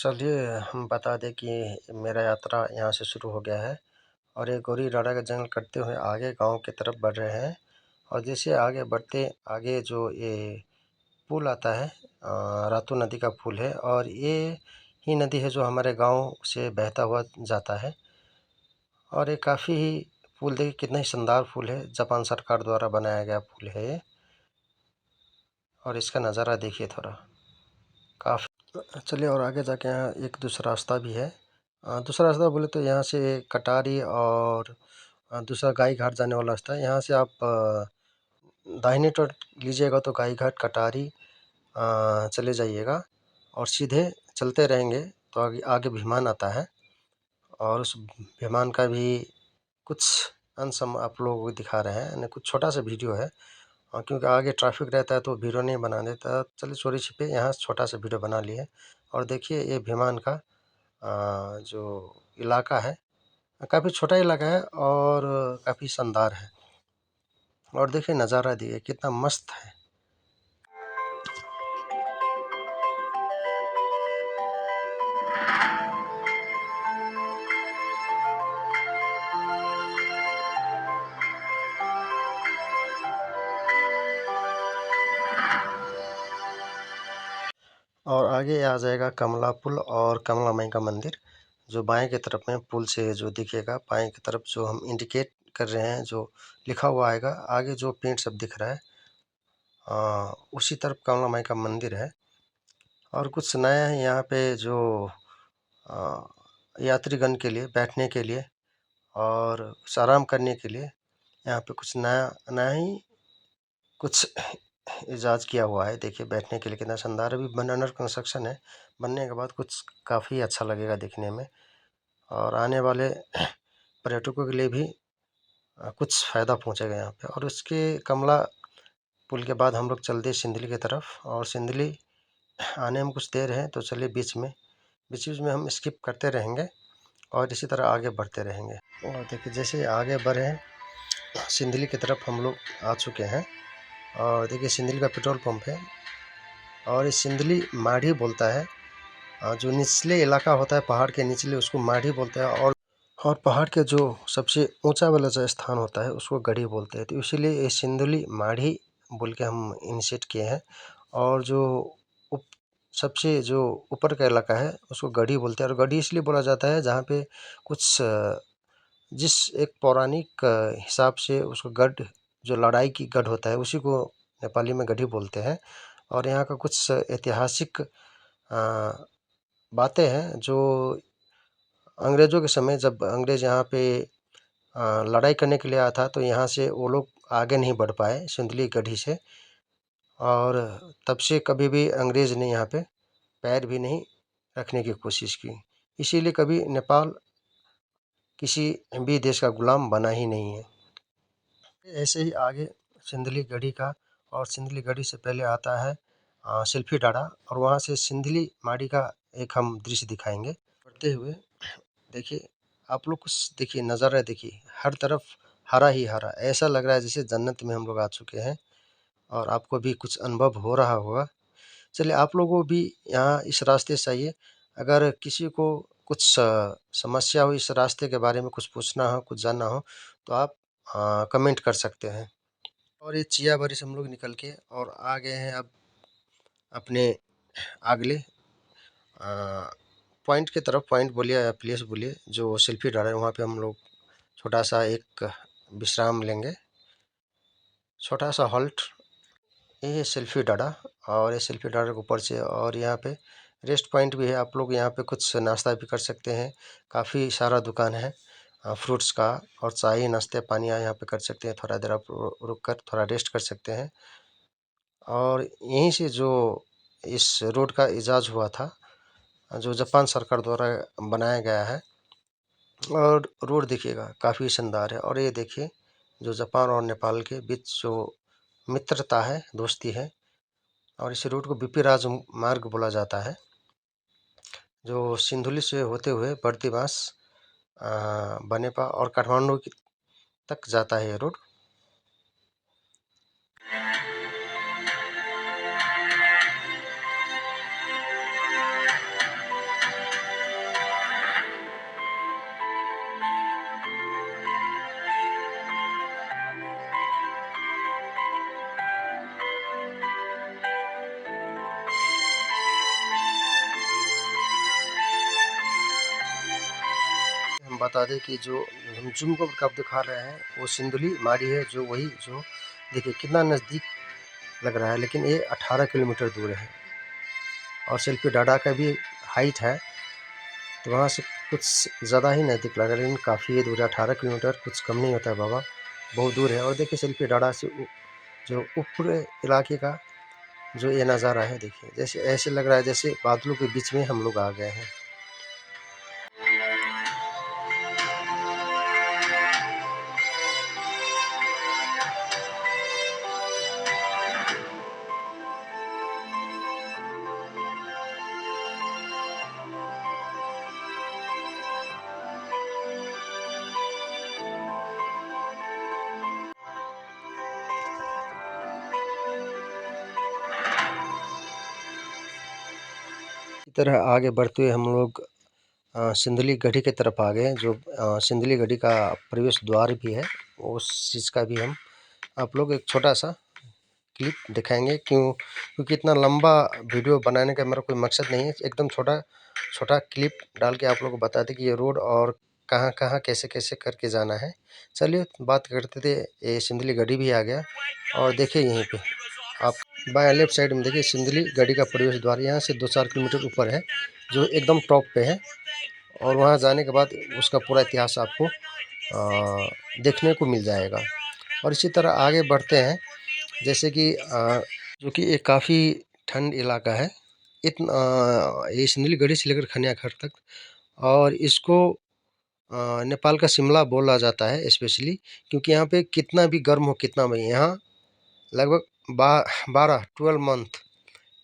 चलिए हम बता दें कि मेरा यात्रा यहाँ से शुरू हो गया है और ये गोरी डाँडा का जंगल कटते हुए आगे गाँव की तरफ बढ़ रहे हैं। और जैसे आगे बढ़ते आगे जो ये पुल आता है रातू नदी का पुल है और ये ही नदी है जो हमारे गाँव से बहता हुआ जाता है। और ये काफ़ी ही पुल देखिए कितना ही शानदार पुल है, जापान सरकार द्वारा बनाया गया पुल है ये। और इसका नज़ारा देखिए थोड़ा काफ़ी। चलिए और आगे जाके यहाँ एक दूसरा रास्ता भी है। दूसरा रास्ता बोले तो यहाँ से कटारी और दूसरा गाई घाट जाने वाला रास्ता है। यहाँ से आप दाहिने तरफ लीजिएगा तो गाई घाट कटारी चले जाइएगा और सीधे चलते रहेंगे तो आगे आगे विमान आता है। और उस विमान का भी कुछ अंश हम आप लोगों को दिखा रहे हैं, यानी कुछ छोटा सा वीडियो है। क्योंकि आगे ट्रैफिक रहता है तो वीडियो नहीं बना देता। चलिए चोरी छिपे यहाँ छोटा सा वीडियो बना लिए। और देखिए ये विमान का जो इलाका है काफ़ी छोटा इलाका है और काफ़ी शानदार है। और देखिए नज़ारा देखिए कितना मस्त है। और आगे आ जाएगा कमला पुल और कमला माई का मंदिर, जो बाएं की तरफ में पुल से जो दिखेगा। बाएं की तरफ जो हम इंडिकेट कर रहे हैं, जो लिखा हुआ आएगा आगे जो पेंट सब दिख रहा है उसी तरफ कमला माई का मंदिर है। और कुछ नया है यहाँ पे जो यात्रीगण के लिए बैठने के लिए और कुछ आराम करने के लिए यहाँ पे कुछ नया नया ही कुछ इजाज़ किया हुआ है। देखिए बैठने के लिए कितना शानदार, अभी अंडर कंस्ट्रक्शन है। बनने के बाद कुछ काफ़ी अच्छा लगेगा दिखने में और आने वाले पर्यटकों के लिए भी कुछ फ़ायदा पहुँचेगा यहाँ पे। और उसके कमला पुल के बाद हम लोग चलते सिंदली की तरफ और सिंदली आने में कुछ देर है तो चलिए बीच में हम स्किप करते रहेंगे और इसी तरह आगे बढ़ते रहेंगे। और देखिए जैसे आगे बढ़े सिंदली की तरफ हम लोग आ चुके हैं और देखिए सिंदली का पेट्रोल पंप है और ये सिंदली माढ़ी बोलता है। जो निचले इलाका होता है पहाड़ के निचले उसको माढ़ी बोलते हैं और पहाड़ के जो सबसे ऊंचा वाला जो स्थान होता है उसको गढ़ी बोलते हैं। तो इसीलिए ये सिंदली माढ़ी बोल के हम इनिशिएट किए हैं। और जो उप सबसे जो ऊपर का इलाका है उसको गढ़ी बोलते हैं। और गढ़ी इसलिए बोला जाता है जहाँ पे कुछ जिस एक पौराणिक हिसाब से उसको गढ़ जो लड़ाई की गढ़ होता है उसी को नेपाली में गढ़ी बोलते हैं। और यहाँ का कुछ ऐतिहासिक बातें हैं जो अंग्रेज़ों के समय जब अंग्रेज़ यहाँ पे लड़ाई करने के लिए आया था तो यहाँ से वो लोग आगे नहीं बढ़ पाए सिंदली गढ़ी से। और तब से कभी भी अंग्रेज़ ने यहाँ पे पैर भी नहीं रखने की कोशिश की। इसीलिए कभी नेपाल किसी भी देश का गुलाम बना ही नहीं है। ऐसे ही आगे सिंदली गढ़ी का और सिंदली गढ़ी से पहले आता है सिल्फी डाँडा और वहाँ से सिंदली माढ़ी का एक हम दृश्य दिखाएंगे बढ़ते हुए। देखिए आप लोग कुछ देखिए नज़ारा देखिए, हर तरफ हरा ही हरा, ऐसा लग रहा है जैसे जन्नत में हम लोग आ चुके हैं। और आपको भी कुछ अनुभव हो रहा होगा। चलिए आप लोगों भी यहाँ इस रास्ते से आइए। अगर किसी को कुछ समस्या हो इस रास्ते के बारे में, कुछ पूछना हो, कुछ जानना हो तो आप कमेंट कर सकते हैं। और ये चियाबारी से हम लोग निकल के और आ गए हैं अब अपने अगले पॉइंट की तरफ। पॉइंट बोलिए या प्लेस बोलिए, जो सेल्फी डाला है वहाँ पे हम लोग छोटा सा एक विश्राम लेंगे, छोटा सा हॉल्ट। ये सेल्फी डाला और ये सेल्फी डाला के ऊपर से और यहाँ पे रेस्ट पॉइंट भी है। आप लोग यहाँ पे कुछ नाश्ता भी कर सकते हैं। काफ़ी सारा दुकान है फ्रूट्स का और चाय नाश्ते पानी यहाँ पे कर सकते हैं। थोड़ा देर आप रुक कर थोड़ा रेस्ट कर सकते हैं। और यहीं से जो इस रोड का इजाज़ हुआ था, जो जापान सरकार द्वारा बनाया गया है। और रोड देखिएगा काफ़ी शानदार है। और ये देखिए जो जापान और नेपाल के बीच जो मित्रता है, दोस्ती है। और इस रूट को बीपी राजमार्ग बोला जाता है, जो सिंधुली से होते हुए बर्दिवास, बनेपा और काठमांडू तक जाता है ये रोड। बता दें कि जो हम जूम को आप दिखा रहे हैं वो सिंदुली माड़ी है, जो वही जो देखिए कितना नज़दीक लग रहा है, लेकिन ये 18 किलोमीटर दूर है। और शिल्पी डाडा का भी हाइट है तो वहाँ से कुछ ज़्यादा ही नज़दीक लग रहा है, लेकिन काफ़ी दूर है, 18 किलोमीटर कुछ कम नहीं होता है बाबा, बहुत दूर है। और देखिए शिल्पी डाडा से जो ऊपर इलाके का जो ये नज़ारा है, देखिए जैसे ऐसे लग रहा है जैसे बादलों के बीच में हम लोग आ गए हैं। इसी तरह आगे बढ़ते हुए हम लोग सिंदली गढ़ी की तरफ आ गए, जो सिंदली गढ़ी का प्रवेश द्वार भी है, उस चीज़ का भी हम आप लोग एक छोटा सा क्लिप दिखाएंगे। क्योंकि इतना लंबा वीडियो बनाने का मेरा कोई मकसद नहीं है, एकदम छोटा छोटा क्लिप डाल के आप लोग को बता दें कि ये रोड और कहाँ कहाँ कैसे कैसे करके जाना है। चलिए बात करते थे, ये सिंदली गढ़ी भी आ गया। और देखिए यहीं पे आप बाएं लेफ्ट साइड में देखिए सिंदली गढ़ी का प्रवेश द्वार, यहाँ से 2-4 किलोमीटर ऊपर है, जो एकदम टॉप पे है। और वहाँ जाने के बाद उसका पूरा इतिहास आपको देखने को मिल जाएगा। और इसी तरह आगे बढ़ते हैं, जैसे कि जो कि ये काफ़ी ठंड इलाका है, ये सिंदलीगढ़ी से लेकर खनियाखर तक। और इसको नेपाल का शिमला बोला जाता है स्पेशली, क्योंकि यहाँ पे कितना भी गर्म हो कितना भी, यहाँ लगभग 12 मंथ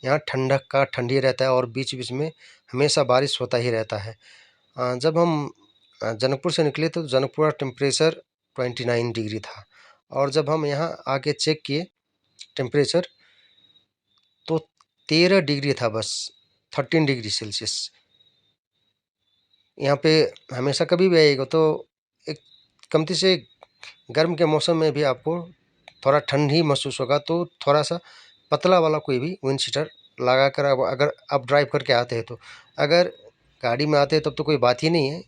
यहाँ ठंडक का ठंडी रहता है, और बीच बीच में हमेशा बारिश होता ही रहता है। जब हम जनकपुर से निकले तो जनकपुर का टेम्परेचर 29 डिग्री था, और जब हम यहाँ आके चेक किए टेम्परेचर तो 13 डिग्री था, बस 13 डिग्री सेल्सियस। यहाँ पे हमेशा कभी भी आइएगा तो एक कमती से गर्म के मौसम में भी आपको थोड़ा ठंड ही महसूस होगा, तो थोड़ा सा पतला वाला कोई भी विंड शीटर लगा कर अगर आप ड्राइव करके आते हैं तो। अगर गाड़ी में आते हैं तब तो कोई बात ही नहीं है,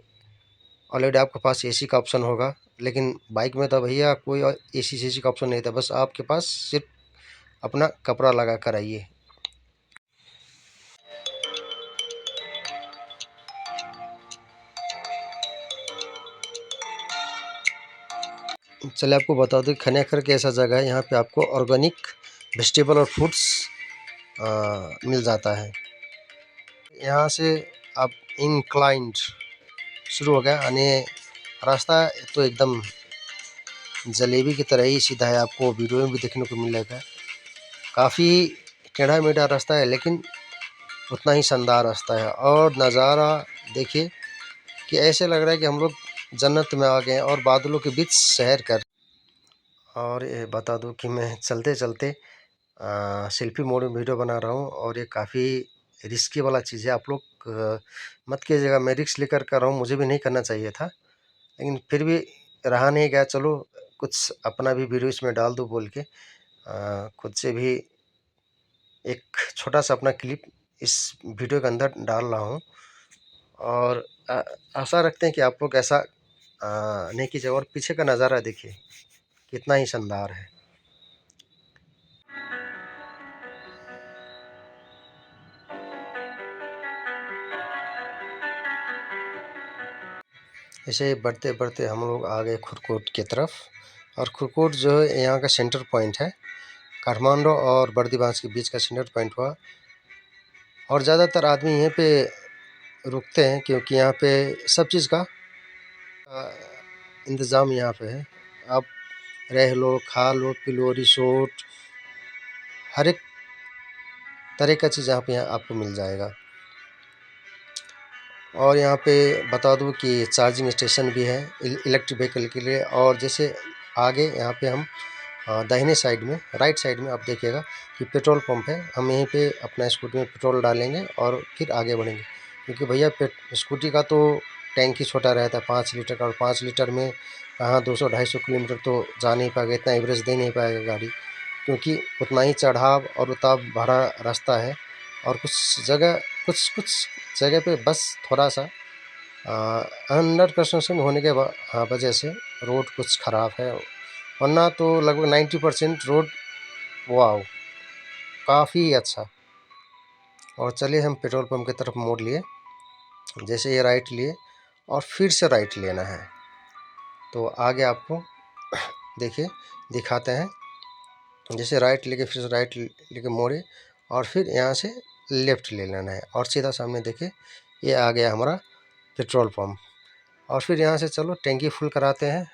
ऑलरेडी आपके पास एसी का ऑप्शन होगा। लेकिन बाइक में तो भैया कोई एसी सीसी का ऑप्शन नहीं था, बस आपके पास सिर्फ अपना कपड़ा लगा कर आइए। चलिए आपको बता दूं खनियाखर के ऐसा जगह है, यहाँ पे आपको ऑर्गेनिक वेजिटेबल और फ्रूट्स मिल जाता है। यहाँ से आप इंक्लाइंड शुरू हो गया, यानी रास्ता तो एकदम जलेबी की तरह ही सीधा है, आपको वीडियो में भी देखने को मिलेगा। काफ़ी टेढ़ा मेढ़ा रास्ता है, लेकिन उतना ही शानदार रास्ता है। और नज़ारा देखिए कि ऐसे लग रहा है कि हम लोग जन्नत में आ गए हैं और बादलों के बीच सैर कर। और ये बता दूं कि मैं चलते चलते सेल्फी मोड में वीडियो बना रहा हूँ, और ये काफ़ी रिस्की वाला चीज़ है। आप लोग मत कीजिएगा, मैं रिस्क लेकर कर रहा हूँ, मुझे भी नहीं करना चाहिए था, लेकिन फिर भी रहा नहीं गया। चलो कुछ अपना भी वीडियो इसमें डाल दूँ बोल के खुद से भी एक छोटा सा अपना क्लिप इस वीडियो के अंदर डाल रहा हूँ। और आशा रखते हैं कि आप लोग ऐसा नहीं कीजिएगा। और पीछे का नज़ारा देखिए कितना ही शानदार है। ऐसे बढ़ते बढ़ते हम लोग आ गए खुरकोट की तरफ। और खुरकोट जो है यहाँ का सेंटर पॉइंट है, काठमांडू और बर्दीवास के बीच का सेंटर पॉइंट हुआ। और ज़्यादातर आदमी यहीं पे रुकते हैं, क्योंकि यहाँ पे सब चीज़ का इंतज़ाम यहाँ पे है। आप रह लो, खा लो, पी लो, रिसोर्ट, हर एक तरह का चीज़ यहाँ पे आपको मिल जाएगा। और यहाँ पे बता दूँ कि चार्जिंग स्टेशन भी है इलेक्ट्रिक व्हीकल के लिए। और जैसे आगे यहाँ पे हम दाहिने साइड में, राइट साइड में आप देखिएगा कि पेट्रोल पंप है। हम यहीं पे अपना स्कूटी में पेट्रोल डालेंगे और फिर आगे बढ़ेंगे, क्योंकि भैया स्कूटी का तो टैंक ही छोटा रहता है 5 लीटर का, और 5 लीटर में कहाँ 200-250 किलोमीटर तो जा नहीं पाएगा, इतना एवरेज दे नहीं पाएगा गाड़ी, क्योंकि उतना ही चढ़ाव और उतार भरा रास्ता है। और कुछ कुछ जगह पे बस थोड़ा सा अंडर कंस्ट्रक्शन होने के वजह से रोड कुछ ख़राब है, वरना तो लगभग 90% रोड वाव काफ़ी अच्छा। और चलिए हम पेट्रोल पंप की तरफ मोड़ लिए, जैसे ये राइट लिए और फिर से राइट लेना है, तो आगे आपको देखिए दिखाते हैं। जैसे राइट लेके फिर से राइट लेके मोड़े और फिर यहाँ से लेफ़्ट ले लेना है और सीधा सामने देखिए ये आ गया हमारा पेट्रोल पंप। और फिर यहाँ से चलो टैंकी फुल कराते हैं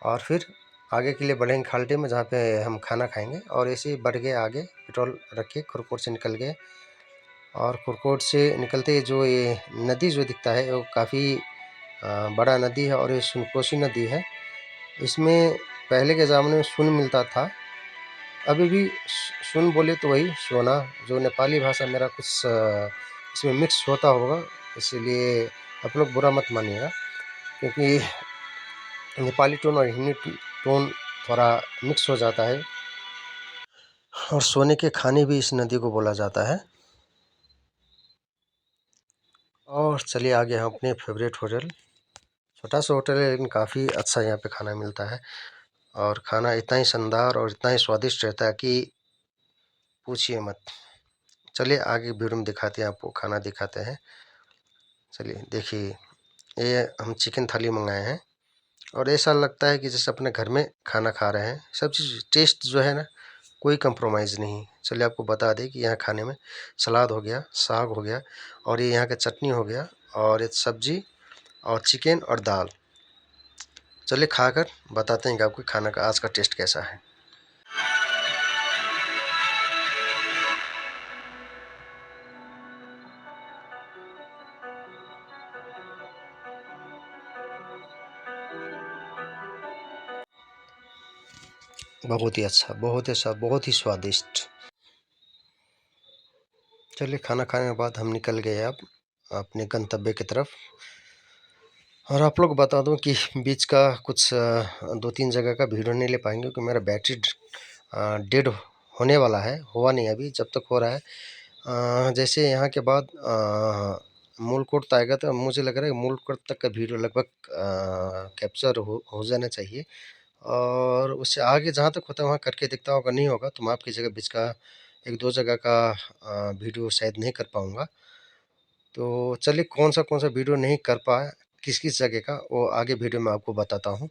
और फिर आगे के लिए बढ़ेंगे खाल्टे में, जहाँ पे हम खाना खाएंगे। और ऐसे ही बढ़ गए आगे, पेट्रोल रख के कुरकोट से निकल गए। और कुरकोट से निकलते जो ये नदी जो दिखता है वो काफ़ी बड़ा नदी है और ये सुनकोसी नदी है। इसमें पहले के ज़माने में सुन मिलता था, अभी भी सुन बोले तो वही सोना, जो नेपाली भाषा मेरा कुछ इसमें मिक्स होता होगा, इसीलिए आप लोग बुरा मत मानिएगा, क्योंकि नेपाली टोन और हिंदी टोन थोड़ा मिक्स हो जाता है। और सोने के खाने भी इस नदी को बोला जाता है। और चलिए आगे हम अपने फेवरेट होटल, छोटा सा होटल है लेकिन काफ़ी अच्छा यहाँ पे खाना मिलता है। और खाना इतना ही शानदार और इतना ही स्वादिष्ट रहता है कि पूछिए मत। चलिए आगे वीडियो में दिखाते हैं, आपको खाना दिखाते हैं। चलिए देखिए, ये हम चिकन थाली मंगाए हैं और ऐसा लगता है कि जैसे अपने घर में खाना खा रहे हैं। सब चीज़ टेस्ट जो है ना, कोई कंप्रोमाइज़ नहीं। चलिए आपको बता दें कि यहाँ खाने में सलाद हो गया, साग हो गया और ये यहाँ का चटनी हो गया और एक सब्जी और चिकन और दाल। चलिए खाकर बताते हैं कि आपको खाना का आज का टेस्ट कैसा है। बहुत ही अच्छा, बहुत ही अच्छा, बहुत ही स्वादिष्ट। चलिए खाना खाने के बाद हम निकल गए अब अपने गंतव्य की तरफ। और आप लोग बता दूं कि बीच का कुछ 2-3 जगह का वीडियो नहीं ले पाएंगे, क्योंकि मेरा बैटरी डेड होने वाला है, हुआ नहीं अभी, जब तक हो रहा है। जैसे यहाँ के बाद मूलकोट तो आएगा, तो मुझे लग रहा है मूलकोट तक का वीडियो लगभग कैप्चर हो जाना चाहिए। और उससे आगे जहाँ तक होता है वहाँ करके देखता हूँ, अगर नहीं होगा तो मैं आपकी जगह बीच का 1-2 जगह का वीडियो शायद नहीं कर पाऊँगा। तो चलिए कौन सा वीडियो नहीं कर पाए, किस जगह का, वो आगे वीडियो में आपको बताता हूँ।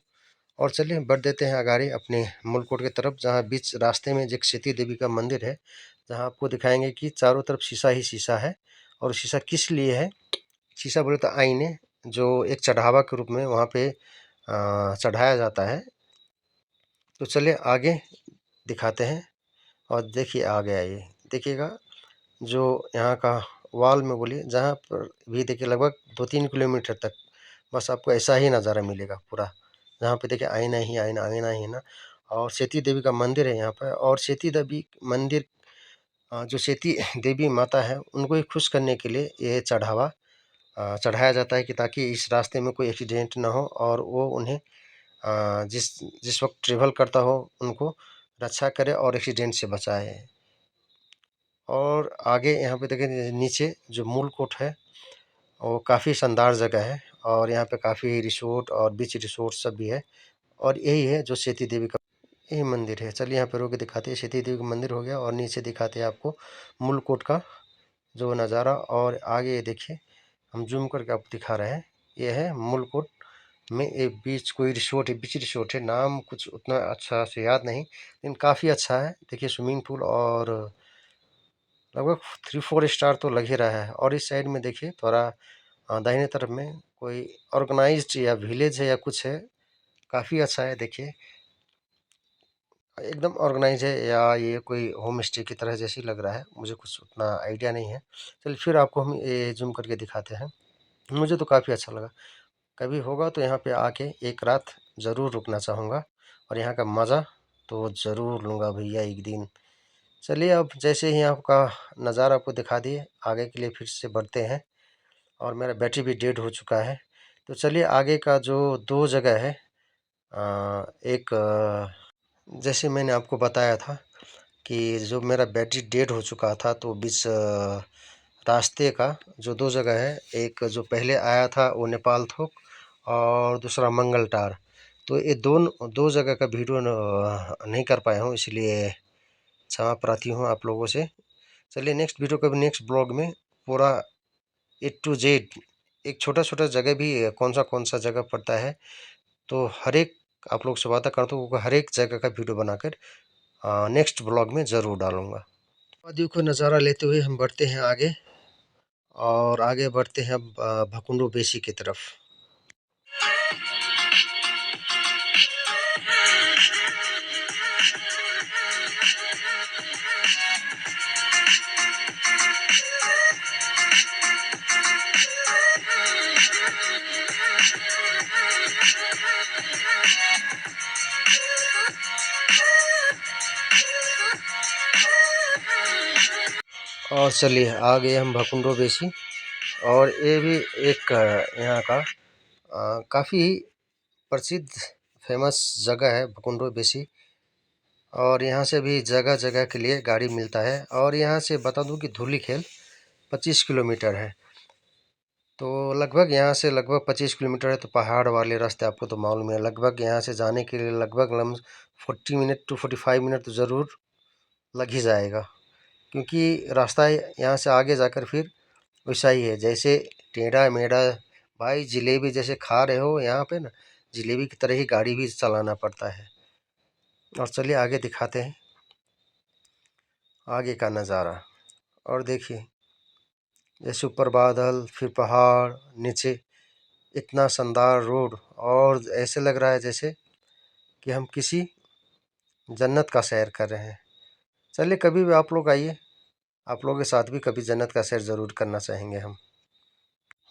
और चलिए बढ़ देते हैं आगाड़ी अपने मूलकोट की तरफ, जहाँ बीच रास्ते में एक सती देवी का मंदिर है, जहाँ आपको दिखाएंगे कि चारों तरफ शीशा ही शीशा है। और शीशा किस लिए है? शीशा बोले तो आईने, जो एक चढ़ावा के रूप में वहाँ पे चढ़ाया जाता है। तो चलिए आगे दिखाते हैं। और देखिए आ गया ये, देखिएगा जो यहाँ का वॉल में बोलिए, जहाँ पर भी देखिए लगभग 2-3 किलोमीटर तक बस आपको ऐसा ही नज़ारा मिलेगा पूरा। जहाँ पे देखिए आईना ही आईना, आईना ही ना। और सेती देवी का मंदिर है यहाँ पर। और सेती देवी मंदिर, जो सेती देवी माता है उनको ही खुश करने के लिए ये चढ़ावा चढ़ाया जाता है, कि ताकि इस रास्ते में कोई एक्सीडेंट ना हो और वो उन्हें जिस जिस वक्त ट्रेवल करता हो उनको रक्षा करे और एक्सीडेंट से बचाए। और आगे यहाँ पे देखिए नीचे जो मूलकोट है वो काफ़ी शानदार जगह है, और यहाँ पे काफ़ी रिसोर्ट और बीच रिसोर्ट सब भी है। और यही है जो सेती देवी का यही मंदिर है। चलिए यहाँ पे रोक के दिखाते हैं, सेती देवी का मंदिर हो गया और नीचे दिखाते हैं आपको मूलकोट का जो नज़ारा। और आगे ये देखिए, हम जूम करके आपको दिखा रहे हैं, ये है मूलकोट में एक बीच कोई रिसोर्ट है, बीच रिसोर्ट है, नाम कुछ उतना अच्छा से याद नहीं, लेकिन काफ़ी अच्छा है। देखिए स्विमिंग पूल और लगभग 3-4 स्टार तो लग ही रहा है। और इस साइड में देखिए थोड़ा दाहिने तरफ में कोई ऑर्गेनाइज्ड या विलेज है या कुछ है, काफ़ी अच्छा है। देखिए एकदम ऑर्गेनाइज है, या ये कोई होम स्टे की तरह जैसी लग रहा है, मुझे कुछ उतना आइडिया नहीं है। चलिए फिर आपको हम ये जूम करके दिखाते हैं। मुझे तो काफ़ी अच्छा लगा, कभी होगा तो यहाँ पे आके एक रात ज़रूर रुकना चाहूँगा और यहाँ का मज़ा तो ज़रूर लूँगा भैया एक दिन। चलिए अब जैसे ही आपका नज़ारा आपको दिखा दिए, आगे के लिए फिर से बढ़ते हैं। और मेरा बैटरी भी डेड हो चुका है, तो चलिए आगे का जो 2 जगह है, एक जैसे मैंने आपको बताया था कि जो मेरा बैटरी डेड हो चुका था, तो बीच रास्ते का जो 2 जगह है, एक जो पहले आया था वो नेपाल थोक और दूसरा मंगलटार। तो ये 2 जगह का वीडियो नहीं कर पाया हूँ, इसलिए क्षमा प्रार्थी हूँ आप लोगों से। चलिए नेक्स्ट वीडियो कभी नेक्स्ट ब्लॉग में पूरा ए टू जेड, एक छोटा-छोटा जगह भी कौन सा जगह पड़ता है, तो हर एक आप लोग से वादा करता हूँ हर एक जगह का वीडियो बनाकर नेक्स्ट ब्लॉग में ज़रूर डालूँगा। वादियों को नज़ारा लेते हुए हम बढ़ते हैं आगे और आगे बढ़ते हैं अब भकुंडो बेसी की तरफ। और चलिए आ गए हम भकुंडो बेसी और ये भी एक यहाँ का काफ़ी प्रसिद्ध फेमस जगह है भकुंडो बेसी। और यहाँ से भी जगह-जगह के लिए गाड़ी मिलता है और यहाँ से बता दूँ कि धूलीखेल 25 किलोमीटर है। तो लगभग यहाँ से लगभग 25 किलोमीटर है, तो पहाड़ वाले रास्ते आपको तो मालूम है, लगभग यहाँ से जाने के लिए लगभग 40 मिनट टू 45 मिनट तो ज़रूर लग ही जाएगा, क्योंकि रास्ता यहाँ से आगे जाकर फिर वैसा ही है जैसे टेढ़ा-मेढ़ा। भाई जलेबी जैसे खा रहे हो यहाँ पे ना, जलेबी की तरह ही गाड़ी भी चलाना पड़ता है। और चलिए आगे दिखाते हैं आगे का नज़ारा। और देखिए जैसे ऊपर बादल, फिर पहाड़, नीचे इतना शानदार रोड और ऐसे लग रहा है जैसे कि हम किसी जन्नत का सैर कर रहे हैं। चलिए कभी भी आप लोग आइए, आप लोगों के साथ भी कभी जन्नत का सैर ज़रूर करना चाहेंगे हम।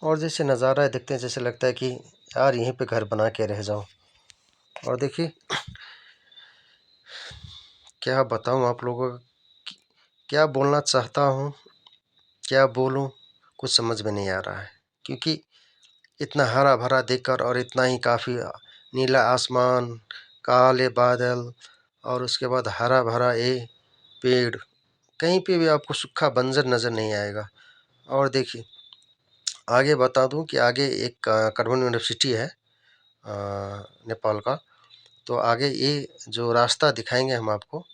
और जैसे नज़ारा देखते हैं जैसे लगता है कि यार यहीं पे घर बना के रह जाऊं। और देखिए क्या बताऊं आप लोगों को, क्या बोलना चाहता हूं, क्या बोलूं, कुछ समझ में नहीं आ रहा है, क्योंकि इतना हरा भरा देखकर और इतना ही काफ़ी नीला आसमान, काले बादल और उसके बाद हरा भरा ये पेड़, कहीं पे भी आपको सूखा बंजर नज़र नहीं आएगा। और देखिए आगे बता दूं कि आगे एक काठमांडू यूनिवर्सिटी है नेपाल का। तो आगे ये जो रास्ता दिखाएंगे हम आपको,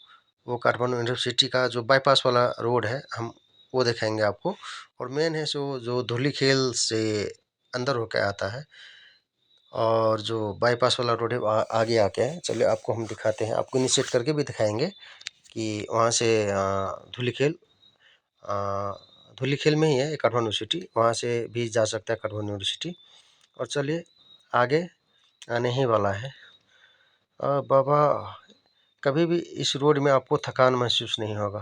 वो काठमांडू यूनिवर्सिटी का जो बाईपास वाला रोड है हम वो दिखाएंगे आपको। और मेन है सो जो धूलीखेल से अंदर होकर आता है और जो बाईपास वाला रोड है वो आगे आके है। चलिए आपको हम दिखाते हैं, आपको इनिशिएट करके भी दिखाएंगे कि वहाँ से धूलीखेल धूलीखेल में ही है काठमांडू यूनिवर्सिटी, वहाँ से भी जा सकता है काठमांडू यूनिवर्सिटी। और चलिए आगे आने ही वाला है। बाबा कभी भी इस रोड में आपको थकान महसूस नहीं होगा,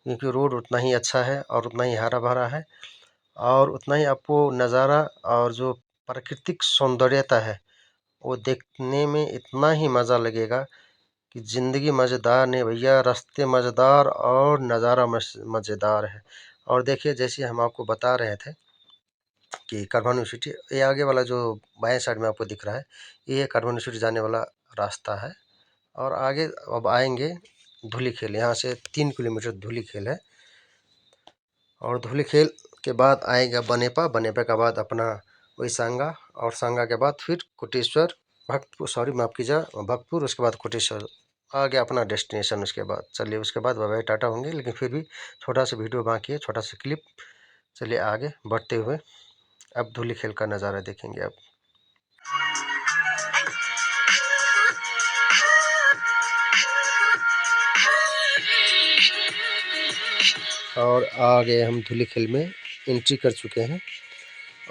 क्योंकि रोड उतना ही अच्छा है और उतना ही हरा भरा है और उतना ही आपको नज़ारा और जो प्राकृतिक सौंदर्यता है वो देखने में इतना ही मज़ा लगेगा कि ज़िंदगी मज़ेदार नहीं भैया, रास्ते मज़ेदार और नज़ारा मज़ेदार है। और देखिए जैसे हम आपको बता रहे थे कि काठमांडू यूनिवर्सिटी, ये आगे वाला जो बाएं साइड में आपको दिख रहा है ये काठमांडू यूनिवर्सिटी जाने वाला रास्ता है। और आगे अब आएंगे धूलीखेल, यहाँ से 3 किलोमीटर धूलीखेल है। और धूलीखेल के बाद आएगा बनेपा, बनेपा के बाद अपना वही सांगा और सांगा के बाद फिर कोटेश्वर, भक्तपुर, सॉरी माफ़ कीजिएगा, भक्तपुर, उसके बाद कोटेश्वर आ गया अपना डेस्टिनेशन। उसके बाद चलिए उसके बाद बाय बाय टाटा होंगे, लेकिन फिर भी छोटा सा वीडियो बाकी है, छोटा सा क्लिप। चलिए आगे बढ़ते हुए अब धूलीखेल का नज़ारा देखेंगे अब। और आ गए हम धूलीखेल में, एंट्री कर चुके हैं।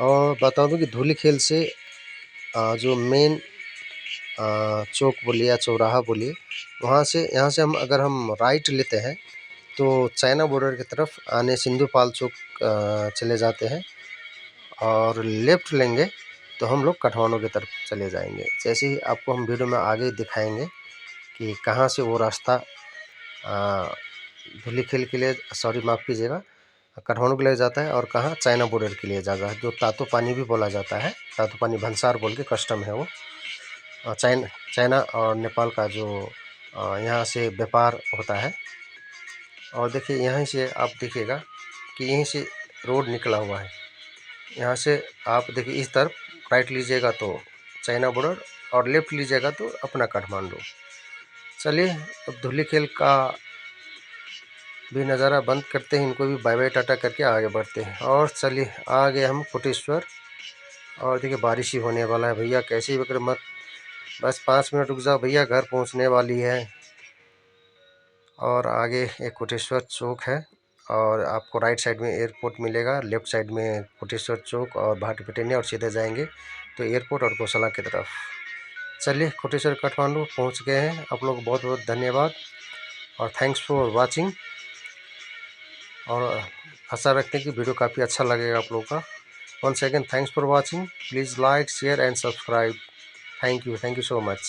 और बता दूं कि धूलीखेल से जो मेन चौक बोलिए या चौराहा बोलिए, वहाँ से यहाँ से हम अगर हम राइट लेते हैं तो चाइना बॉर्डर की तरफ आने सिंधुपाल चौक चले जाते हैं और लेफ़्ट लेंगे तो हम लोग काठमांडू की तरफ चले जाएंगे। जैसे ही आपको हम वीडियो में आगे दिखाएंगे कि कहाँ से वो रास्ता धूलीखेल के लिए, सॉरी माफ़ कीजिएगा, काठमांडू के लिए जाता है और कहाँ चाइना बॉर्डर के लिए जाता है, जो तातो पानी भी बोला जाता है। तातो पानी भंसार बोल के कस्टम है वो, चाइना और नेपाल का जो यहाँ से व्यापार होता है। और देखिए यहीं से आप देखिएगा कि यहीं से रोड निकला हुआ है। यहाँ से आप देखिए इस तरफ राइट लीजिएगा तो चाइना बॉर्डर और लेफ्ट लीजिएगा तो अपना काठमांडू। चलिए अब धुलीखेल का भी नज़ारा बंद करते हैं, इनको भी बाय बाय टाटा करके आगे बढ़ते हैं। और चलिए आ गए हम कोटेश्वर, और देखिए बारिश ही होने वाला है भैया, कैसे भी कर मत, बस 5 मिनट रुक जाओ भैया, घर पहुंचने वाली है। और आगे एक कोटेश्वर चौक है, और आपको राइट साइड में एयरपोर्ट मिलेगा, लेफ्ट साइड में कोटेश्वर चौक और भाटी पटेनिया, और सीधे जाएंगे तो एयरपोर्ट और गौशाला की तरफ। चलिए कोटेश्वर काठमांडू पहुंच गए हैं। आप लोग बहुत बहुत धन्यवाद और थैंक्स फॉर वाचिंग, और आशा रखते हैं कि वीडियो काफ़ी अच्छा लगेगा आप लोगों का। Once again thanks for watching, please like share and subscribe. Thank you so much.